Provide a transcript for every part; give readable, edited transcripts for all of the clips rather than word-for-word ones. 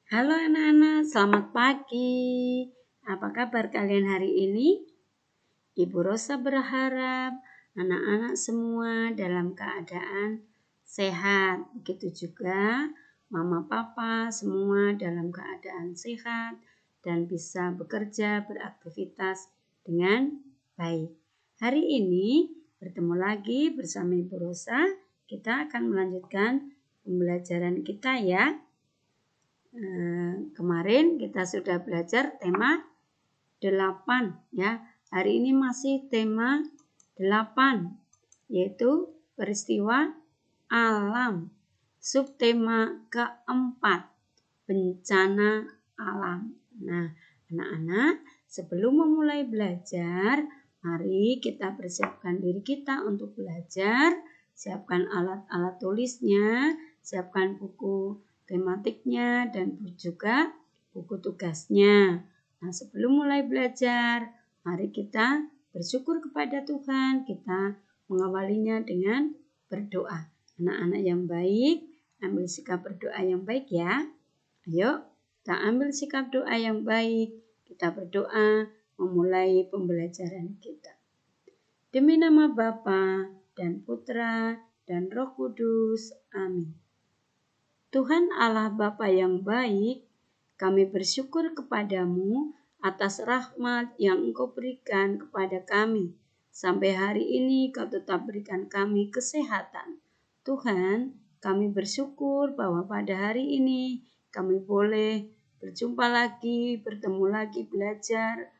Halo anak-anak, selamat pagi. Apa kabar kalian hari ini? Ibu Rosa berharap anak-anak semua dalam keadaan sehat. Begitu juga mama papa semua dalam keadaan sehat dan bisa bekerja beraktivitas dengan baik. Hari ini bertemu lagi bersama Ibu Rosa. Kita akan melanjutkan pembelajaran kita ya. Kemarin kita sudah belajar tema 8 ya. Hari ini masih tema 8 yaitu peristiwa alam. Subtema keempat, bencana alam. Nah, anak-anak, sebelum memulai belajar, mari kita persiapkan diri kita untuk belajar. Siapkan alat-alat tulisnya, siapkan buku tematiknya dan juga buku tugasnya. Nah, sebelum mulai belajar, mari kita bersyukur kepada Tuhan. Kita mengawalinya dengan berdoa. Anak-anak yang baik, ambil sikap berdoa yang baik ya. Ayo, kita ambil sikap doa yang baik. Kita berdoa memulai pembelajaran kita. Demi nama Bapa dan Putra dan Roh Kudus. Amin. Tuhan Allah Bapa yang baik, kami bersyukur kepadamu atas rahmat yang Engkau berikan kepada kami. Sampai hari ini Kau tetap berikan kami kesehatan. Tuhan, kami bersyukur bahwa pada hari ini kami boleh berjumpa lagi, bertemu lagi belajar,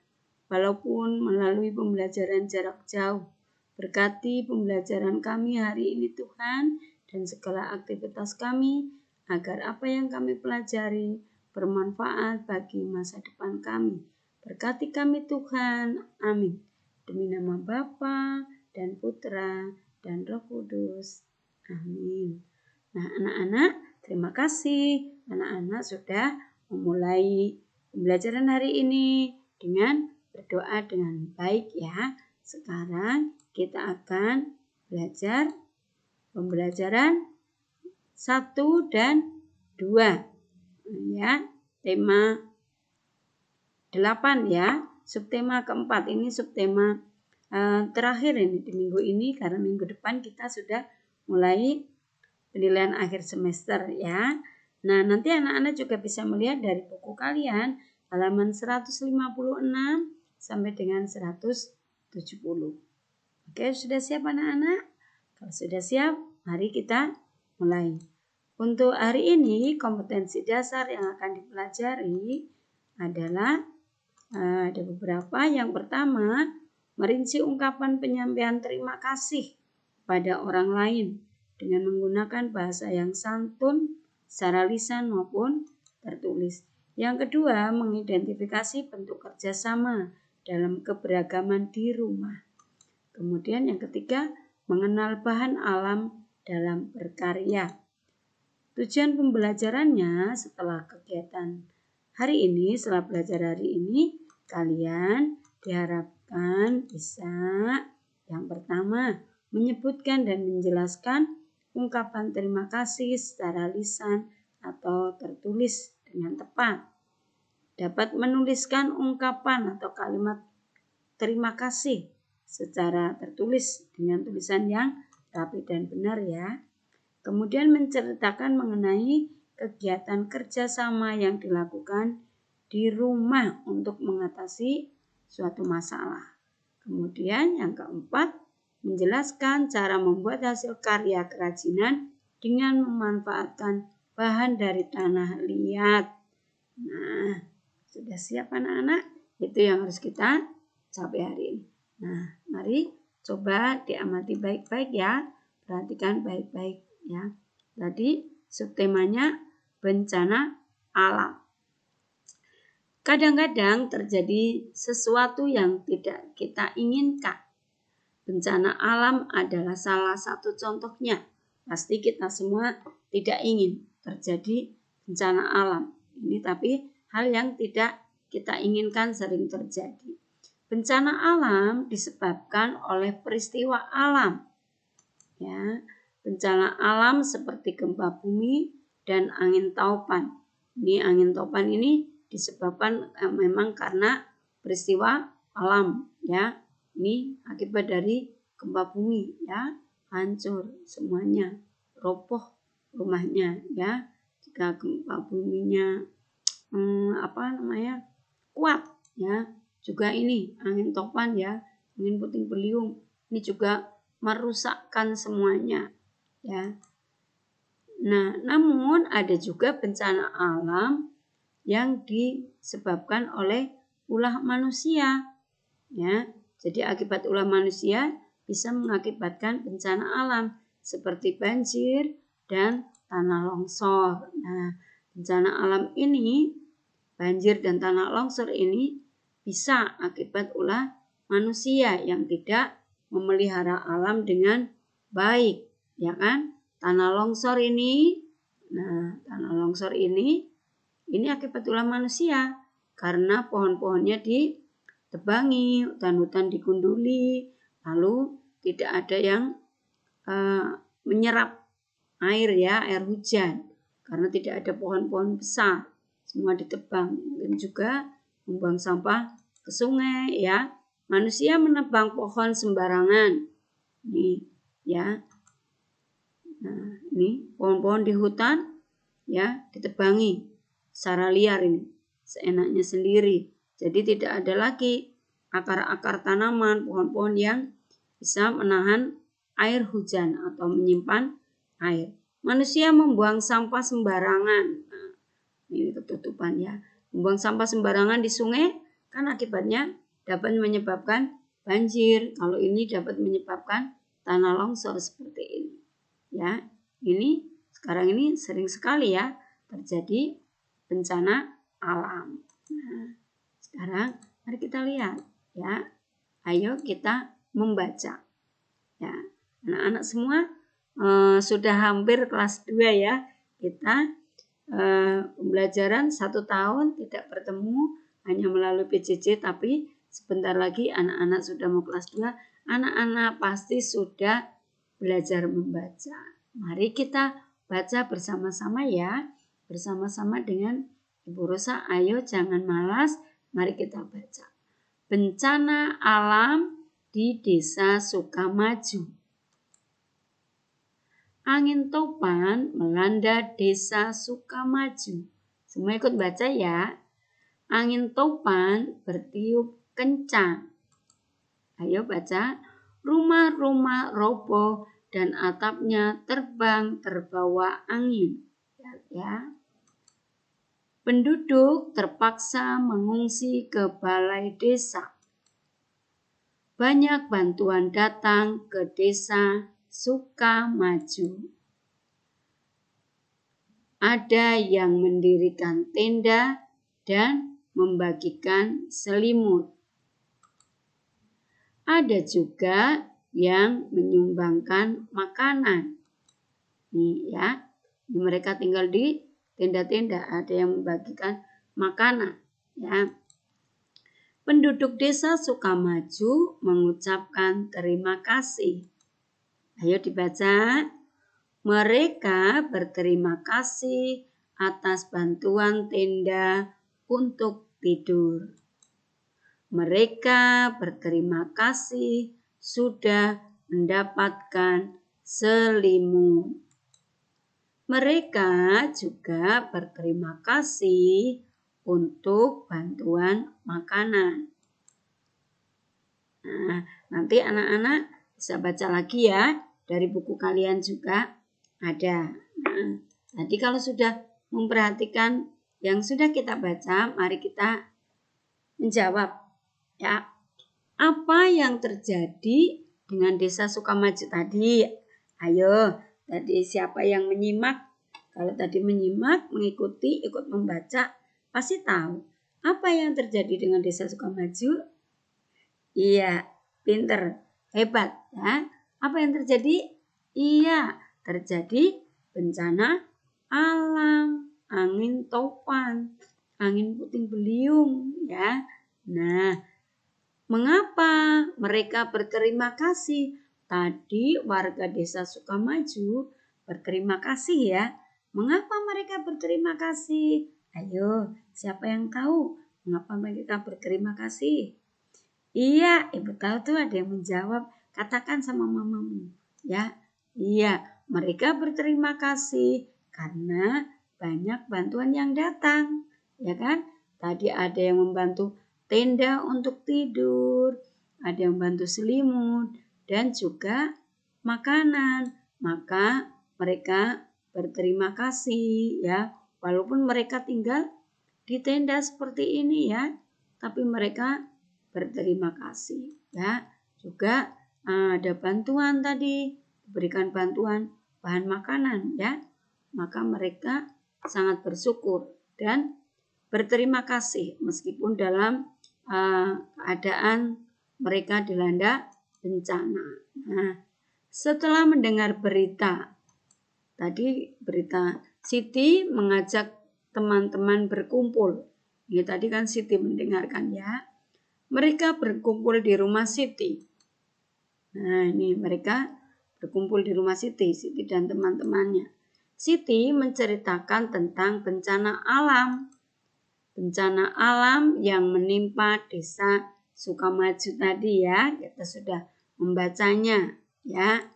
walaupun melalui pembelajaran jarak jauh. Berkati pembelajaran kami hari ini Tuhan dan segala aktivitas kami, agar apa yang kami pelajari bermanfaat bagi masa depan kami. Berkati kami Tuhan, amin. Demi nama Bapa dan Putra dan Roh Kudus, amin. Nah anak-anak, terima kasih. Anak-anak sudah memulai pembelajaran hari ini dengan berdoa dengan baik ya. Sekarang kita akan belajar pembelajaran 1 dan 2 ya, tema 8 ya, subtema keempat. Ini subtema terakhir ini di minggu ini, karena minggu depan kita sudah mulai penilaian akhir semester ya. Nah, nanti anak-anak juga bisa melihat dari buku kalian halaman 156 sampai dengan 170. Oke, sudah siap anak-anak? Kalau sudah siap, mari kita mulai. Untuk hari ini, kompetensi dasar yang akan dipelajari adalah ada beberapa. Yang pertama, merinci ungkapan penyampaian terima kasih pada orang lain dengan menggunakan bahasa yang santun secara lisan maupun tertulis. Yang kedua, mengidentifikasi bentuk kerjasama dalam keberagaman di rumah. Kemudian yang ketiga, mengenal bahan alam dalam berkarya. Tujuan pembelajarannya setelah kegiatan hari ini, setelah belajar hari ini, kalian diharapkan bisa yang pertama, menyebutkan dan menjelaskan ungkapan terima kasih secara lisan atau tertulis dengan tepat. Dapat menuliskan ungkapan atau kalimat terima kasih secara tertulis dengan tulisan yang rapi dan benar ya. Kemudian menceritakan mengenai kegiatan kerjasama yang dilakukan di rumah untuk mengatasi suatu masalah. Kemudian yang keempat, menjelaskan cara membuat hasil karya kerajinan dengan memanfaatkan bahan dari tanah liat. Nah, sudah siap anak-anak? Itu yang harus kita capai hari ini. Nah, mari coba diamati baik-baik ya. Perhatikan baik-baik ya. Tadi subtemanya bencana alam. Kadang-kadang terjadi sesuatu yang tidak kita inginkan. Bencana alam adalah salah satu contohnya. Pasti kita semua tidak ingin terjadi bencana alam. Ini tapi hal yang tidak kita inginkan sering terjadi. Bencana alam disebabkan oleh peristiwa alam. Ya, bencana alam seperti gempa bumi dan angin taupan. Ini angin topan ini disebabkan memang karena peristiwa alam ya. Ini akibat dari gempa bumi ya, hancur semuanya, roboh rumahnya ya. Jika gempa buminya kuat ya, juga ini angin topan ya, angin puting beliung ini juga merusakkan semuanya ya. Nah, namun ada juga bencana alam yang disebabkan oleh ulah manusia ya. Jadi akibat ulah manusia bisa mengakibatkan bencana alam seperti banjir dan tanah longsor. Nah, bencana alam ini, banjir dan tanah longsor ini bisa akibat ulah manusia yang tidak memelihara alam dengan baik, ya kan? Tanah longsor ini akibat ulah manusia karena pohon-pohonnya ditebangi, hutan-hutan digunduli, lalu tidak ada yang menyerap air ya, air hujan karena tidak ada pohon-pohon besar, semua ditebang. Dan juga membuang sampah ke sungai ya. Manusia menebang pohon sembarangan. Nih ya. Nah, ini pohon-pohon di hutan ya ditebangi secara liar ini, seenaknya sendiri. Jadi tidak ada lagi akar-akar tanaman, pohon-pohon yang bisa menahan air hujan atau menyimpan air. Manusia membuang sampah sembarangan. Nah, ini ketutupan ya. Membuang sampah sembarangan di sungai kan akibatnya dapat menyebabkan banjir. Kalau ini dapat menyebabkan tanah longsor seperti ini. Ya, ini sekarang ini sering sekali ya terjadi bencana alam. Nah, sekarang mari kita lihat ya. Ayo kita membaca. Ya, anak-anak semua sudah hampir kelas 2 ya. Kita pembelajaran 1 tahun tidak bertemu hanya melalui PJJ, tapi sebentar lagi anak-anak sudah mau kelas 2. Anak-anak pasti sudah belajar membaca. Mari kita baca bersama-sama ya. Bersama-sama dengan Ibu Rosa. Ayo jangan malas. Mari kita baca. Bencana alam di Desa Sukamaju. Angin topan melanda Desa Sukamaju. Semua ikut baca ya. Angin topan bertiup kencang. Ayo baca. Rumah-rumah roboh dan atapnya terbang terbawa angin. Ya. Penduduk terpaksa mengungsi ke balai desa. Banyak bantuan datang ke Desa Sukamaju. Ada yang mendirikan tenda dan membagikan selimut. Ada juga yang menyumbangkan makanan. Nih ya, mereka tinggal di tenda-tenda, ada yang membagikan makanan. Ya. Penduduk Desa Sukamaju mengucapkan terima kasih. Ayo dibaca. Mereka berterima kasih atas bantuan tenda untuk tidur. Mereka berterima kasih sudah mendapatkan selimut. Mereka juga berterima kasih untuk bantuan makanan. Nah, nanti anak-anak bisa baca lagi ya. Dari buku kalian juga ada. Nah, tadi kalau sudah memperhatikan yang sudah kita baca, mari kita menjawab. Ya, apa yang terjadi dengan Desa Sukamaju tadi? Ayo, tadi siapa yang menyimak? Kalau tadi menyimak, mengikuti, ikut membaca, pasti tahu. Apa yang terjadi dengan Desa Sukamaju? Iya, pinter, hebat ya. Apa yang terjadi? Iya, terjadi bencana alam, angin topan, angin puting beliung ya. Nah, mengapa mereka berterima kasih? Tadi warga Desa Sukamaju berterima kasih ya. Mengapa mereka berterima kasih? Ayo, siapa yang tahu mengapa mereka berterima kasih? Iya, ibu tahu tuh ada yang menjawab. Katakan sama mamamu. Ya, iya, mereka berterima kasih karena banyak bantuan yang datang. Ya kan? Tadi ada yang membantu tenda untuk tidur, ada yang membantu selimut, dan juga makanan. Maka mereka berterima kasih ya. Walaupun mereka tinggal di tenda seperti ini ya, tapi mereka berterima kasih ya. Juga ada bantuan tadi, diberikan bantuan bahan makanan ya. Maka mereka sangat bersyukur dan berterima kasih meskipun dalam keadaan mereka dilanda bencana. Nah, setelah mendengar berita tadi, berita Siti mengajak teman-teman berkumpul. Ini tadi kan Siti mendengarkan ya. Mereka berkumpul di rumah Siti. Nah, ini mereka berkumpul di rumah Siti dan teman-temannya. Siti menceritakan tentang bencana alam. Bencana alam yang menimpa desa Sukamaju tadi ya. Kita sudah membacanya ya.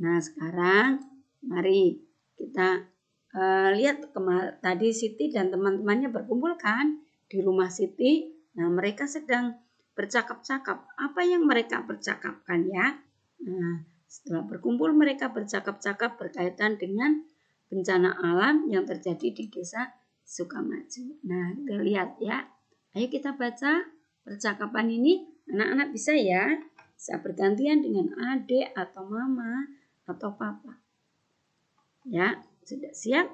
Nah, sekarang mari kita lihat tadi Siti dan teman-temannya berkumpul kan di rumah Siti. Nah, mereka sedang bercakap-cakap. Apa yang mereka percakapkan ya? Nah, setelah berkumpul mereka bercakap-cakap berkaitan dengan bencana alam yang terjadi di desa Sukamaju. Nah, kita lihat ya. Ayo kita baca percakapan ini. Anak-anak bisa ya. Bisa bergantian dengan adik atau mama atau papa. Ya, sudah siap?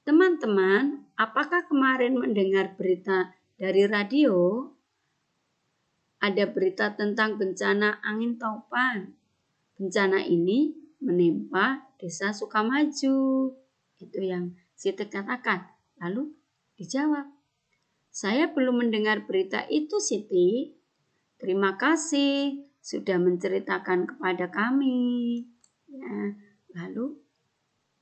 Teman-teman, apakah kemarin mendengar berita dari radio? Ada berita tentang bencana angin topan. Bencana ini menimpa desa Sukamaju. Itu yang Siti katakan. Lalu dijawab, saya belum mendengar berita itu Siti. Terima kasih sudah menceritakan kepada kami. Ya, lalu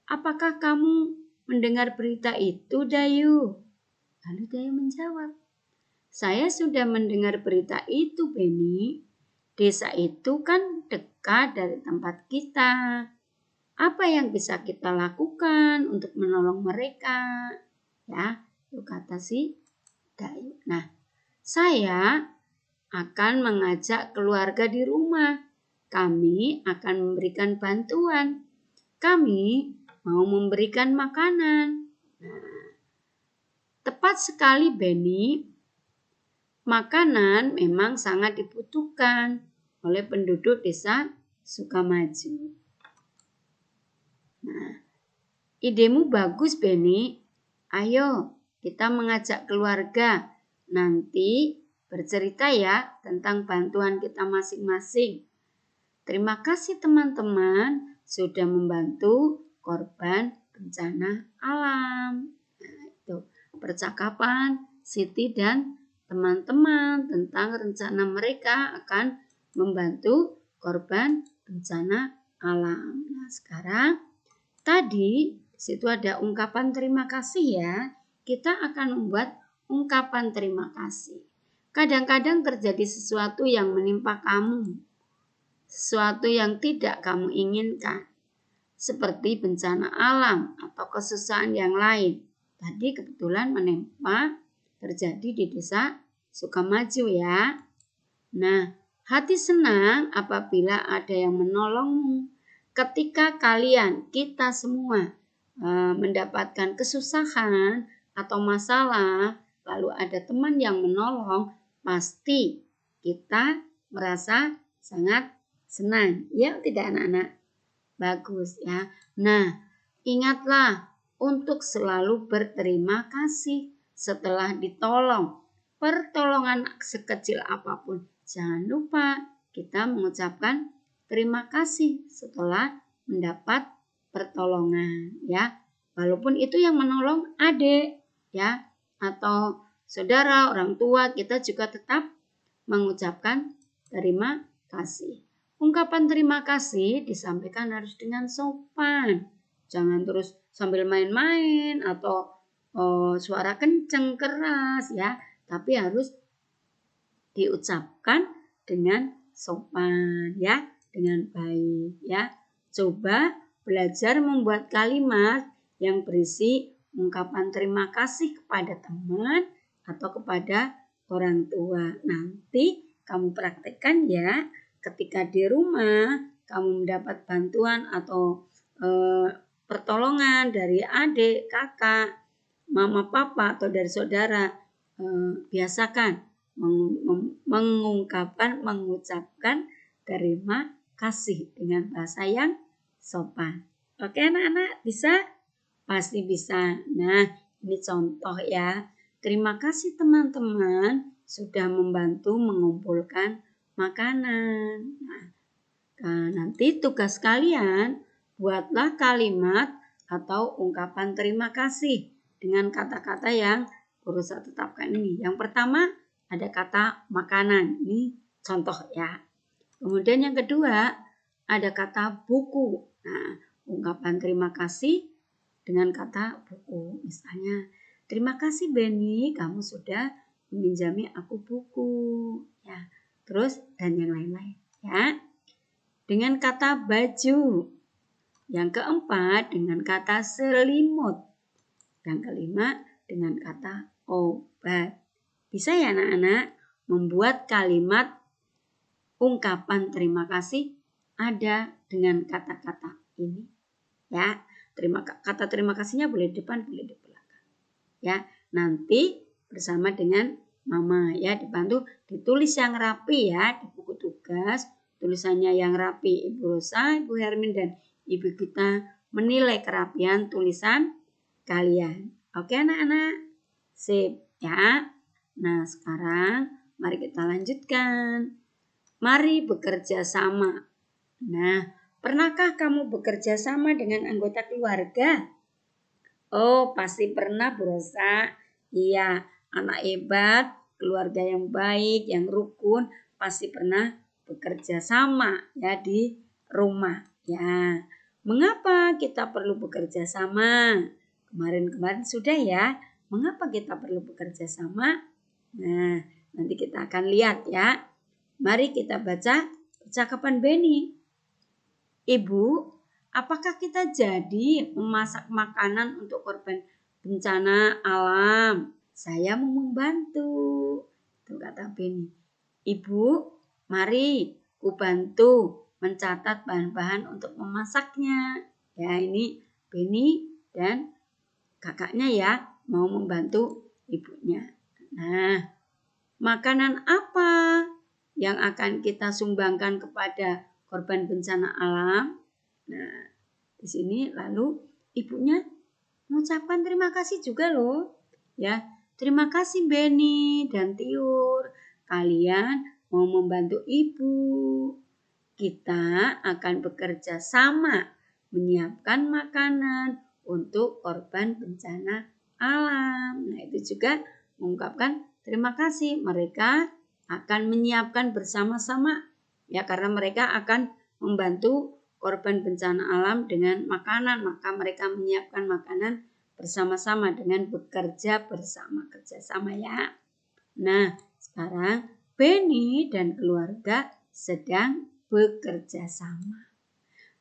apakah kamu mendengar berita itu, Dayu? Lalu Dayu menjawab, saya sudah mendengar berita itu, Beni. Desa itu kan dekat dari tempat kita. Apa yang bisa kita lakukan untuk menolong mereka? Ya, itu kata si Dayu. Nah, saya akan mengajak keluarga di rumah. Kami akan memberikan bantuan. Kami mau memberikan makanan. Nah, tepat sekali Beni. Makanan memang sangat dibutuhkan oleh penduduk desa Sukamaju. Nah, idemu bagus Beni. Ayo kita mengajak keluarga. Nanti bercerita ya tentang bantuan kita masing-masing. Terima kasih teman-teman sudah membantu korban bencana alam. Nah, itu percakapan Siti dan teman-teman tentang rencana mereka akan membantu korban bencana alam. Nah, sekarang tadi di situ ada ungkapan terima kasih ya. Kita akan membuat ungkapan terima kasih. Kadang-kadang terjadi sesuatu yang menimpa kamu, sesuatu yang tidak kamu inginkan, seperti bencana alam atau kesusahan yang lain. Tadi kebetulan menimpa terjadi di desa Sukamaju ya. Nah, hati senang apabila ada yang menolongmu. Ketika kita semua mendapatkan kesusahan atau masalah, lalu ada teman yang menolong, pasti kita merasa sangat senang. Ya, tidak anak-anak? Bagus ya. Nah, ingatlah untuk selalu berterima kasih setelah ditolong. Pertolongan sekecil apapun, jangan lupa kita mengucapkan terima kasih setelah mendapat pertolongan ya. Walaupun itu yang menolong adik ya atau saudara, orang tua, kita juga tetap mengucapkan terima kasih. Ungkapan terima kasih disampaikan harus dengan sopan. Jangan terus sambil main-main atau suara kenceng, keras ya, tapi harus diucapkan dengan sopan ya, dengan baik ya. Coba belajar membuat kalimat yang berisi ungkapan terima kasih kepada teman atau kepada orang tua. Nanti kamu praktekkan ya, ketika di rumah kamu mendapat bantuan atau pertolongan dari adik, kakak, mama, papa, atau dari saudara, biasakan mengucapkan terima kasih dengan bahasa yang sopan. Oke anak-anak, bisa? Pasti bisa. Nah, ini contoh ya. Terima kasih teman-teman sudah membantu mengumpulkan makanan. Nah, nanti tugas kalian buatlah kalimat atau ungkapan terima kasih dengan kata-kata yang guru saya tetapkan ini. Yang pertama ada kata makanan. Ini contoh ya. Kemudian yang kedua ada kata buku. Nah, ungkapan terima kasih dengan kata buku. Misalnya, terima kasih Benny, kamu sudah meminjami aku buku. Ya, terus dan yang lain-lain ya. Dengan kata baju. Yang keempat dengan kata selimut. Yang kelima dengan kata obat. Bisa ya anak-anak membuat kalimat ungkapan terima kasih ada dengan kata-kata ini. Ya, kata terima kasihnya boleh di depan, boleh di belakang. Ya, nanti bersama dengan mama ya, dibantu ditulis yang rapi ya di buku tugas. Tulisannya yang rapi, Ibu Rosa, Ibu Hermin, dan Ibu Gita menilai kerapian tulisan kalian. Oke anak-anak? Sip ya. Nah sekarang mari kita lanjutkan. Mari bekerja sama. Nah, pernahkah kamu bekerja sama dengan anggota keluarga? Oh, pasti pernah Bu Rosa. Iya, anak hebat, keluarga yang baik, yang rukun, pasti pernah bekerja sama ya di rumah. Ya, mengapa kita perlu bekerja sama? Kemarin-kemarin sudah ya. Mengapa kita perlu bekerja sama? Nah, nanti kita akan lihat ya. Mari kita baca percakapan Benny. Ibu, apakah kita jadi memasak makanan untuk korban bencana alam? Saya mau membantu. Itu kata Benny. Ibu, mari ku bantu mencatat bahan-bahan untuk memasaknya. Ya, ini Benny dan kakaknya ya mau membantu ibunya. Nah, makanan apa yang akan kita sumbangkan kepada korban bencana alam? Nah, di sini lalu ibunya mengucapkan terima kasih juga loh. Ya, terima kasih Benny dan Tiur. Kalian mau membantu ibu. Kita akan bekerja sama menyiapkan makanan untuk korban bencana alam. Nah, itu juga mengungkapkan terima kasih. Mereka akan menyiapkan bersama-sama ya, karena mereka akan membantu korban bencana alam dengan makanan, maka mereka menyiapkan makanan bersama-sama dengan bekerja bersama, kerjasama ya. Nah, sekarang Benny dan keluarga sedang bekerja sama.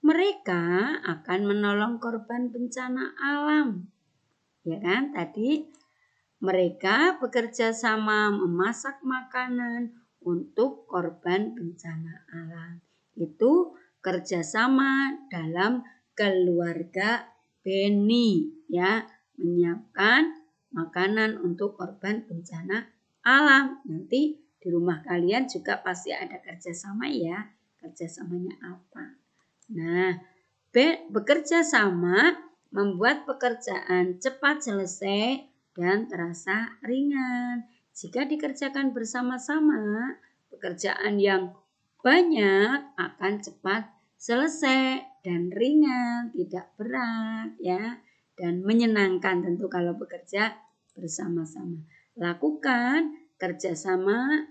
Mereka akan menolong korban bencana alam. Ya kan? Tadi mereka bekerja sama memasak makanan untuk korban bencana alam. Itu kerjasama dalam keluarga Benny ya, menyiapkan makanan untuk korban bencana alam. Nanti di rumah kalian juga pasti ada kerjasama ya. Kerjasamanya apa? Nah, bekerja sama membuat pekerjaan cepat selesai dan terasa ringan. Jika dikerjakan bersama-sama, pekerjaan yang banyak akan cepat selesai dan ringan, tidak berat ya, dan menyenangkan tentu kalau bekerja bersama-sama. Lakukan kerjasama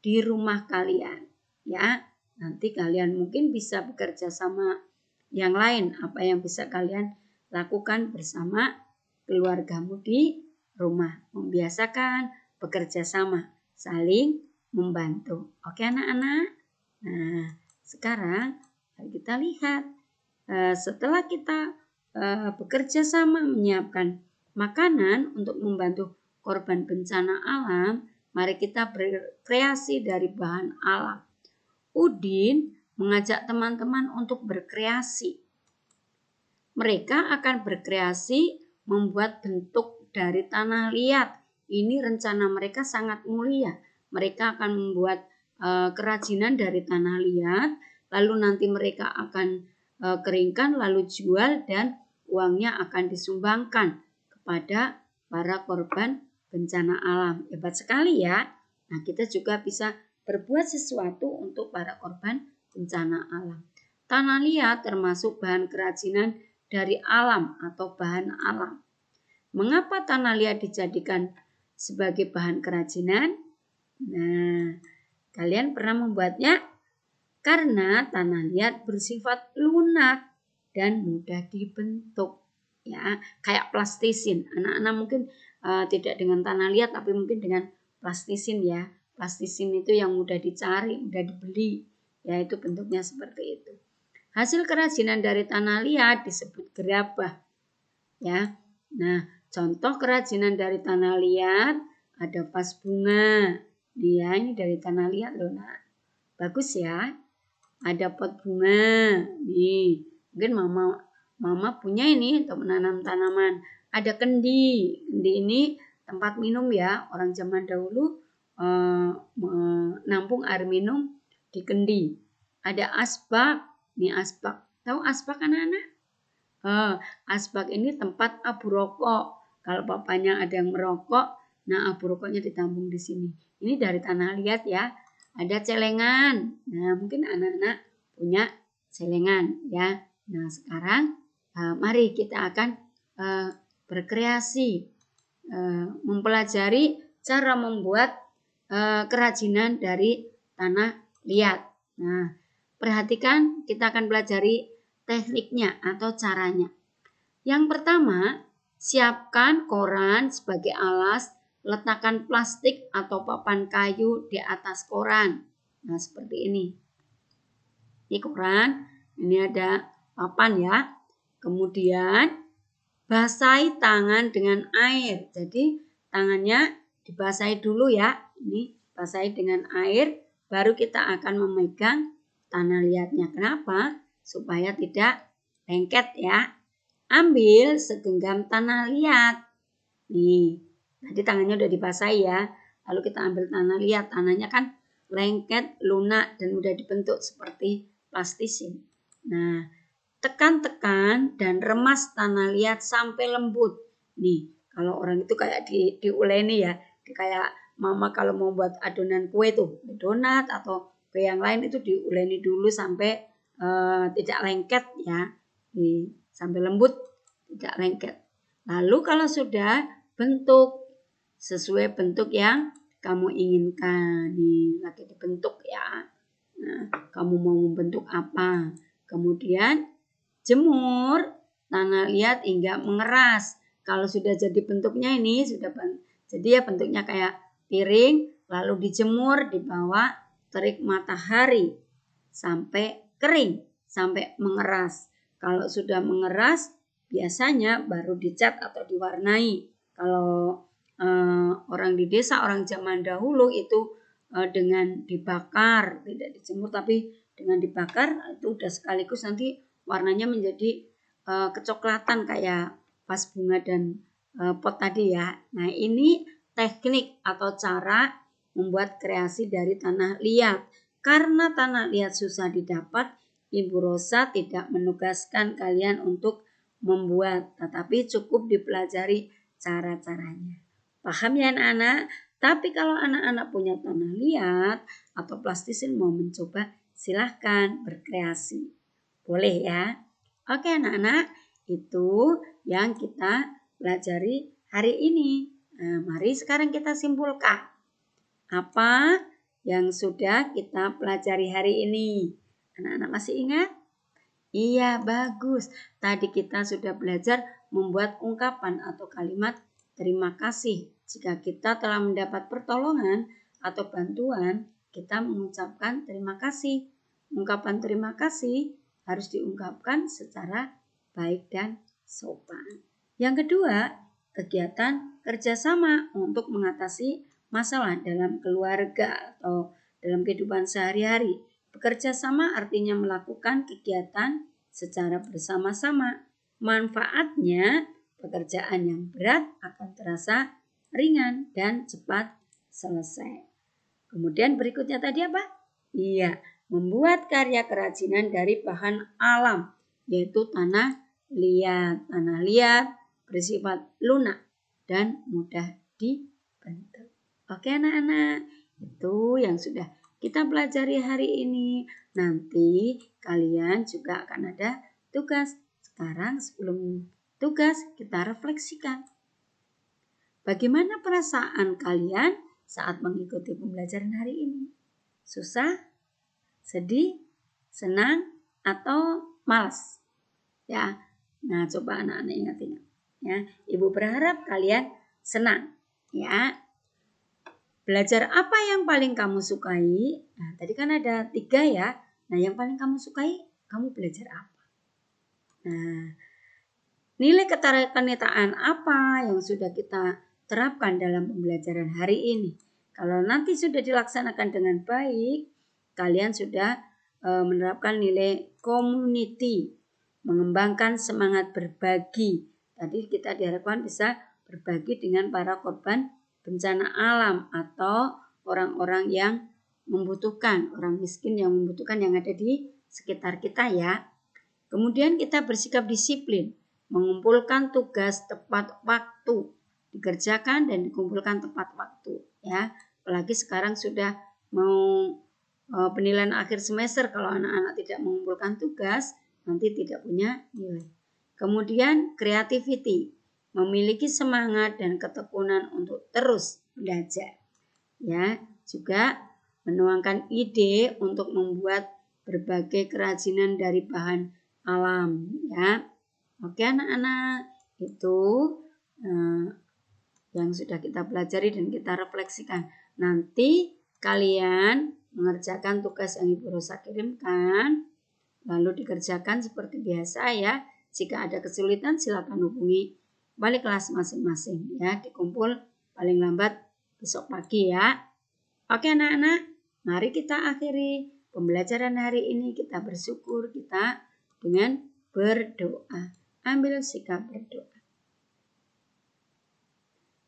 di rumah kalian ya. Nanti kalian mungkin bisa bekerja sama yang lain, apa yang bisa kalian lakukan bersama keluargamu di rumah. Membiasakan bekerja sama, saling membantu. Oke anak-anak? Nah, sekarang kita lihat setelah kita bekerja sama menyiapkan makanan untuk membantu korban bencana alam, mari kita berkreasi dari bahan alam. Udin mengajak teman-teman untuk berkreasi. Mereka akan berkreasi membuat bentuk dari tanah liat. Ini rencana mereka sangat mulia. Mereka akan membuat kerajinan dari tanah liat, lalu nanti mereka akan keringkan, lalu jual, dan uangnya akan disumbangkan kepada para korban bencana alam. Hebat sekali ya. Nah, kita juga bisa berbuat sesuatu untuk para korban bencana alam. Tanah liat termasuk bahan kerajinan dari alam atau bahan alam. Mengapa tanah liat dijadikan sebagai bahan kerajinan? Nah, kalian pernah membuatnya? Karena tanah liat bersifat lunak dan mudah dibentuk. Ya, kayak plastisin. Anak-anak mungkin tidak dengan tanah liat, tapi mungkin dengan plastisin ya. Plastisin itu yang mudah dicari, mudah dibeli. Ya, itu bentuknya seperti itu. Hasil kerajinan dari tanah liat disebut gerabah. Ya. Nah, contoh kerajinan dari tanah liat ada vas bunga. Dia ini dari tanah liat loh, Nak. Bagus ya. Ada pot bunga. Nih, mungkin mama punya ini untuk menanam tanaman. Ada kendi. Kendi ini tempat minum ya. Orang zaman dahulu menampung air minum di kendi. Ada asbak. Ini asbak. Tahu asbak anak-anak? Asbak ini tempat abu rokok. Kalau papanya ada yang merokok, nah abu rokoknya ditampung di sini. Ini dari tanah liat ya. Ada celengan. Nah, mungkin anak-anak punya celengan ya. Nah, sekarang mari kita akan berkreasi, mempelajari cara membuat kerajinan dari tanah liat. Nah, perhatikan, kita akan pelajari tekniknya atau caranya. Yang pertama, siapkan koran sebagai alas, letakkan plastik atau papan kayu di atas koran. Nah, seperti ini. Ini koran, ini ada papan ya. Kemudian basahi tangan dengan air. Jadi tangannya dibasahi dulu ya. Ini basahi dengan air, baru kita akan memegang tanah liatnya. Kenapa? Supaya tidak lengket ya. Ambil segenggam tanah liat. Nih, tadi tangannya udah dibasahi ya. Lalu kita ambil tanah liat. Tanahnya kan lengket, lunak, dan mudah dibentuk seperti plastisin. Nah, tekan-tekan dan remas tanah liat sampai lembut. Nih, kalau orang itu kayak diuleni ya. Kayak mama kalau mau buat adonan kue tuh, donat atau kue yang lain itu diuleni dulu sampai tidak lengket ya. Nih, sampai lembut, tidak lengket. Lalu kalau sudah bentuk sesuai bentuk yang kamu inginkan, nih lagi dibentuk ya. Nah, kamu mau membentuk apa? Kemudian jemur tanah liat hingga mengeras. Kalau sudah jadi bentuknya ini sudah jadi ya bentuknya kayak piring, lalu dijemur di bawah terik matahari sampai kering, sampai mengeras. Kalau sudah mengeras, biasanya baru dicat atau diwarnai. Kalau orang di desa, orang zaman dahulu itu dengan dibakar, tidak dijemur tapi dengan dibakar itu udah sekaligus nanti warnanya menjadi kecoklatan kayak vas bunga dan pot tadi ya. Nah, ini teknik atau cara membuat kreasi dari tanah liat. Karena tanah liat susah didapat, Ibu Rosa tidak menugaskan kalian untuk membuat, tetapi cukup dipelajari cara-caranya. Paham ya anak-anak? Tapi kalau anak-anak punya tanah liat atau plastisin mau mencoba, silahkan berkreasi. Boleh ya? Oke anak-anak, itu yang kita pelajari hari ini. Nah, mari sekarang kita simpulkan. Apa yang sudah kita pelajari hari ini? Anak-anak masih ingat? Iya, bagus. Tadi kita sudah belajar membuat ungkapan atau kalimat terima kasih. Jika kita telah mendapat pertolongan atau bantuan, kita mengucapkan terima kasih. Ungkapan terima kasih harus diungkapkan secara baik dan sopan. Yang kedua, kegiatan kerjasama untuk mengatasi masalah dalam keluarga atau dalam kehidupan sehari-hari. Bekerja sama artinya melakukan kegiatan secara bersama-sama. Manfaatnya, pekerjaan yang berat akan terasa ringan dan cepat selesai. Kemudian berikutnya tadi apa? Iya, membuat karya kerajinan dari bahan alam, yaitu tanah liat. Tanah liat bersifat lunak dan mudah dibentuk. Oke anak-anak, itu yang sudah kita pelajari hari ini. Nanti kalian juga akan ada tugas. Sekarang sebelum tugas kita refleksikan. Bagaimana perasaan kalian saat mengikuti pembelajaran hari ini? Susah? Sedih? Senang? Atau malas? Ya. Nah, coba anak-anak ingat-ingat. Ya, Ibu berharap kalian senang. Ya. Belajar apa yang paling kamu sukai? Nah, tadi kan ada 3 ya. Nah, yang paling kamu sukai, kamu belajar apa? Nah, nilai keterkenitaan apa yang sudah kita terapkan dalam pembelajaran hari ini? Kalau nanti sudah dilaksanakan dengan baik, kalian sudah menerapkan nilai community, mengembangkan semangat berbagi. Tadi kita diharapkan bisa berbagi dengan para korban bencana alam atau orang-orang yang membutuhkan, orang miskin yang membutuhkan yang ada di sekitar kita ya. Kemudian kita bersikap disiplin, mengumpulkan tugas tepat waktu, dikerjakan dan dikumpulkan tepat waktu ya. Apalagi sekarang sudah mau penilaian akhir semester, kalau anak-anak tidak mengumpulkan tugas nanti tidak punya nilai. Kemudian creativity, memiliki semangat dan ketekunan untuk terus belajar. Ya, juga menuangkan ide untuk membuat berbagai kerajinan dari bahan alam ya. Oke anak-anak, itu yang sudah kita pelajari dan kita refleksikan. Nanti kalian mengerjakan tugas yang Ibu Rosa kirimkan, lalu dikerjakan seperti biasa ya. Jika ada kesulitan silakan hubungi wali kelas masing-masing ya, dikumpul paling lambat besok pagi ya. Oke anak-anak, mari kita akhiri pembelajaran hari ini. Kita bersyukur, kita dengan berdoa. Ambil sikap berdoa.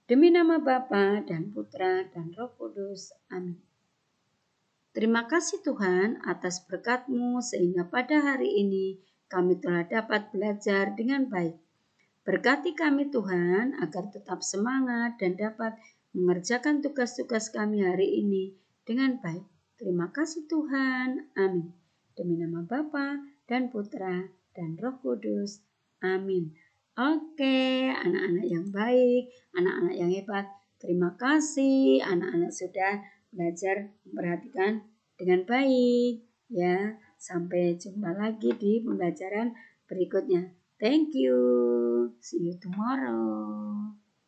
Demi nama Bapa dan Putra dan Roh Kudus. Amin. Terima kasih Tuhan atas berkat-Mu sehingga pada hari ini kami telah dapat belajar dengan baik. Berkati kami Tuhan agar tetap semangat dan dapat mengerjakan tugas-tugas kami hari ini dengan baik. Terima kasih Tuhan. Amin. Demi nama Bapa dan Putra dan Roh Kudus. Amin. Oke, anak-anak yang baik, anak-anak yang hebat. Terima kasih anak-anak sudah belajar memperhatikan dengan baik. Ya, sampai jumpa lagi di pembelajaran berikutnya. Thank you. See you tomorrow.